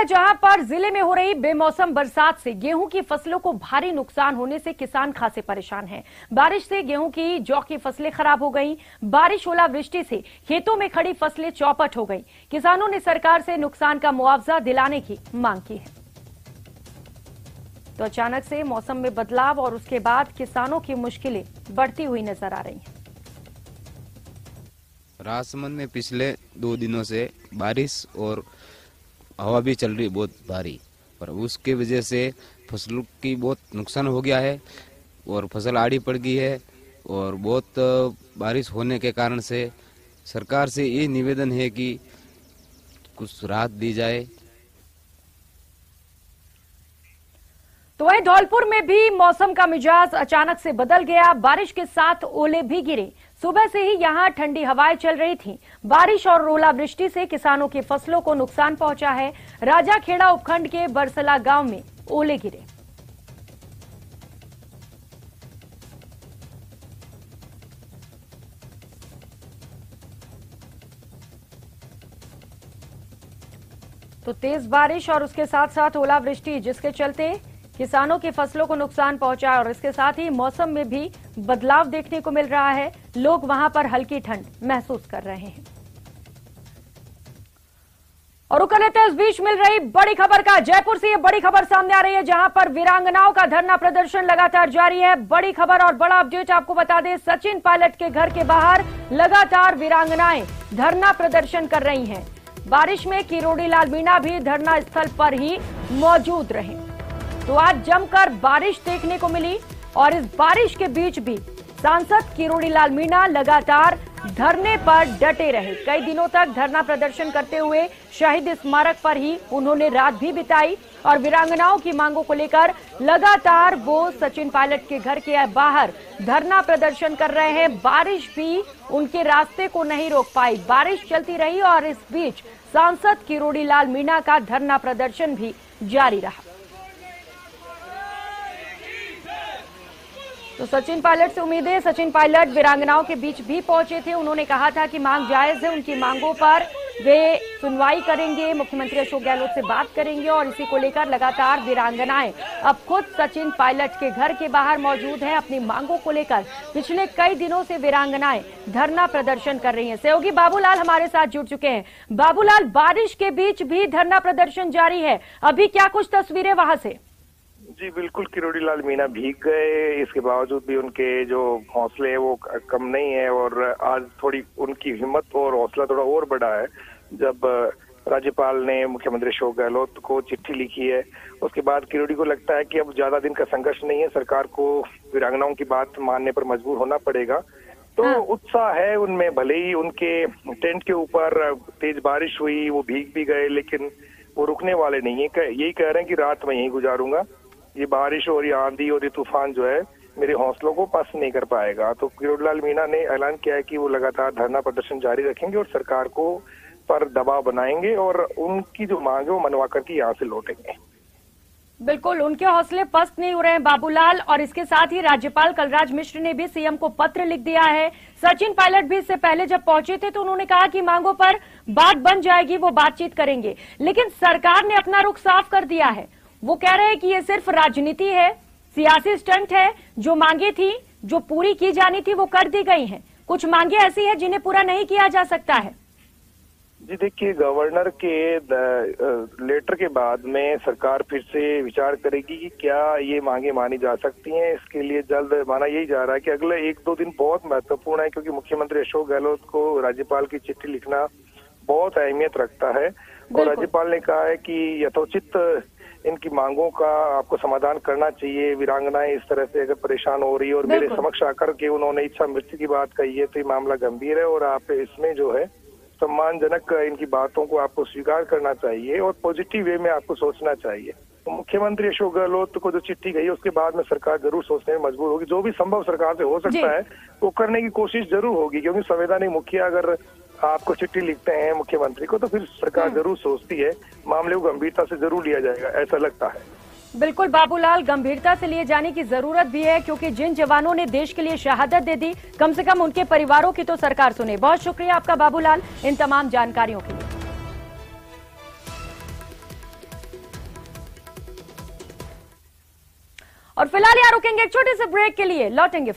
जहां पर जिले में हो रही बेमौसम बरसात से गेहूं की फसलों को भारी नुकसान होने से किसान खासे परेशान हैं। बारिश से गेहूं की जौ की फसलें खराब हो गईं। बारिश ओलावृष्टि से खेतों में खड़ी फसलें चौपट हो गईं। किसानों ने सरकार से नुकसान का मुआवजा दिलाने की मांग की है। तो अचानक से मौसम में बदलाव और उसके बाद किसानों की मुश्किलें बढ़ती हुई नजर आ रही हैं। राजसमंद में पिछले 2 दिनों से बारिश और हवा भी चल रही बहुत भारी, पर उसके वजह से फसलों की बहुत नुकसान हो गया है और फसल आड़ी पड़ गई है। और बहुत बारिश होने के कारण से सरकार से ये निवेदन है कि कुछ राहत दी जाए। तो वहीं धौलपुर में भी मौसम का मिजाज अचानक से बदल गया। बारिश के साथ ओले भी गिरे। सुबह से ही यहां ठंडी हवाएं चल रही थीं। बारिश और ओलावृष्टि से किसानों की फसलों को नुकसान पहुंचा है। राजाखेड़ा उपखंड के बरसला गांव में ओले गिरे। तो तेज बारिश और उसके साथ साथ ओलावृष्टि, जिसके चलते किसानों की फसलों को नुकसान पहुंचा और इसके साथ ही मौसम में भी बदलाव देखने को मिल रहा है। लोग वहां पर हल्की ठंड महसूस कर रहे हैं। और रुक लेते हैं इस बीच मिल रही बड़ी खबर का। जयपुर से ये बड़ी खबर सामने आ रही है, जहां पर वीरांगनाओं का धरना प्रदर्शन लगातार जारी है। बड़ी खबर और बड़ा अपडेट आपको बता दें, सचिन पायलट के घर के बाहर लगातार वीरांगनाएं धरना प्रदर्शन कर रही हैं। बारिश में किरोड़ी लाल मीणा भी धरना स्थल पर ही मौजूद रहे। तो आज जमकर बारिश देखने को मिली और इस बारिश के बीच भी सांसद किरोड़ी लाल मीणा लगातार धरने पर डटे रहे। कई दिनों तक धरना प्रदर्शन करते हुए शहीद स्मारक पर ही उन्होंने रात भी बिताई और वीरांगनाओं की मांगों को लेकर लगातार वो सचिन पायलट के घर के बाहर धरना प्रदर्शन कर रहे हैं। बारिश भी उनके रास्ते को नहीं रोक पाई। बारिश चलती रही और इस बीच सांसद किरोड़ी लाल मीणा का धरना प्रदर्शन भी जारी रहा। तो सचिन पायलट से उम्मीद है, सचिन पायलट वीरांगनाओं के बीच भी पहुंचे थे। उन्होंने कहा था कि मांग जायज है, उनकी मांगों पर वे सुनवाई करेंगे, मुख्यमंत्री अशोक गहलोत से बात करेंगे और इसी को लेकर लगातार वीरांगनाएं अब खुद सचिन पायलट के घर के बाहर मौजूद हैं। अपनी मांगों को लेकर पिछले कई दिनों से वीरांगनाएं धरना प्रदर्शन कर रही हैं। सहयोगी बाबूलाल हमारे साथ जुड़ चुके हैं। बाबूलाल, बारिश के बीच भी धरना प्रदर्शन जारी है, अभी क्या कुछ तस्वीरें वहां से? जी बिल्कुल, किरोड़ी लाल मीणा भीग गए, इसके बावजूद भी उनके जो हौसले हैं वो कम नहीं है और आज थोड़ी उनकी हिम्मत और हौसला थोड़ा और बढ़ा है। जब राज्यपाल ने मुख्यमंत्री अशोक गहलोत को चिट्ठी लिखी है, उसके बाद किरोड़ी को लगता है कि अब ज्यादा दिन का संघर्ष नहीं है, सरकार को वीरांगनाओं की बात मानने पर मजबूर होना पड़ेगा। तो उत्साह है उनमें, भले ही उनके टेंट के ऊपर तेज बारिश हुई, वो भीग भी गए, लेकिन वो रुकने वाले नहीं है। यही कह रहे हैं कि रात में यहीं गुजारूंगा, ये बारिश और ये आंधी और ये तूफान जो है मेरे हौसलों को पस्त नहीं कर पाएगा। तो किरोड़ी लाल मीणा ने ऐलान किया है कि वो लगातार धरना प्रदर्शन जारी रखेंगे और सरकार को पर दबाव बनाएंगे और उनकी जो मांग है वो मनवा करके यहाँ से लौटेंगे। बिल्कुल, उनके हौसले पस्त नहीं हो रहे हैं बाबूलाल। और इसके साथ ही राज्यपाल कलराज मिश्र ने भी सीएम को पत्र लिख दिया है। सचिन पायलट भी इससे पहले जब पहुंचे थे तो उन्होंने कहा कि मांगों पर बात बन जाएगी, वो बातचीत करेंगे, लेकिन सरकार ने अपना रुख साफ कर दिया है। वो कह रहे हैं कि ये सिर्फ राजनीति है, सियासी स्टंट है। जो मांगे थी, जो पूरी की जानी थी, वो कर दी गई हैं। कुछ मांगे ऐसी हैं जिन्हें पूरा नहीं किया जा सकता है। जी देखिए, गवर्नर के लेटर के बाद में सरकार फिर से विचार करेगी कि क्या ये मांगे मानी जा सकती हैं। इसके लिए जल्द माना यही जा रहा है कि अगले 1-2 दिन बहुत महत्वपूर्ण है, क्योंकि मुख्यमंत्री अशोक गहलोत को राज्यपाल की चिट्ठी लिखना बहुत अहमियत रखता है और राज्यपाल ने कहा है कि यथोचित इनकी मांगों का आपको समाधान करना चाहिए। वीरांगनाएं इस तरह से अगर परेशान हो रही है और मेरे समक्ष आकर के उन्होंने इच्छा मृत्यु की बात कही है, तो ये मामला गंभीर है और आप इसमें जो है सम्मानजनक इनकी बातों को आपको स्वीकार करना चाहिए और पॉजिटिव वे में आपको सोचना चाहिए। तो मुख्यमंत्री अशोक गहलोत को जो चिट्ठी गई उसके बाद में सरकार जरूर सोचने में मजबूर होगी। जो भी संभव सरकार से हो सकता है वो करने की कोशिश जरूर होगी, क्योंकि संवैधानिक मुखिया अगर आपको चिट्ठी लिखते हैं मुख्यमंत्री को तो फिर सरकार जरूर सोचती है, मामले को गंभीरता से जरूर लिया जाएगा, ऐसा लगता है। बिल्कुल बाबूलाल, गंभीरता से लिए जाने की जरूरत भी है, क्योंकि जिन जवानों ने देश के लिए शहादत दे दी, कम से कम उनके परिवारों की तो सरकार सुने। बहुत शुक्रिया आपका बाबूलाल इन तमाम जानकारियों के लिए। और फिलहाल यहाँ रुकेंगे एक छोटे से ब्रेक के लिए, लौटेंगे।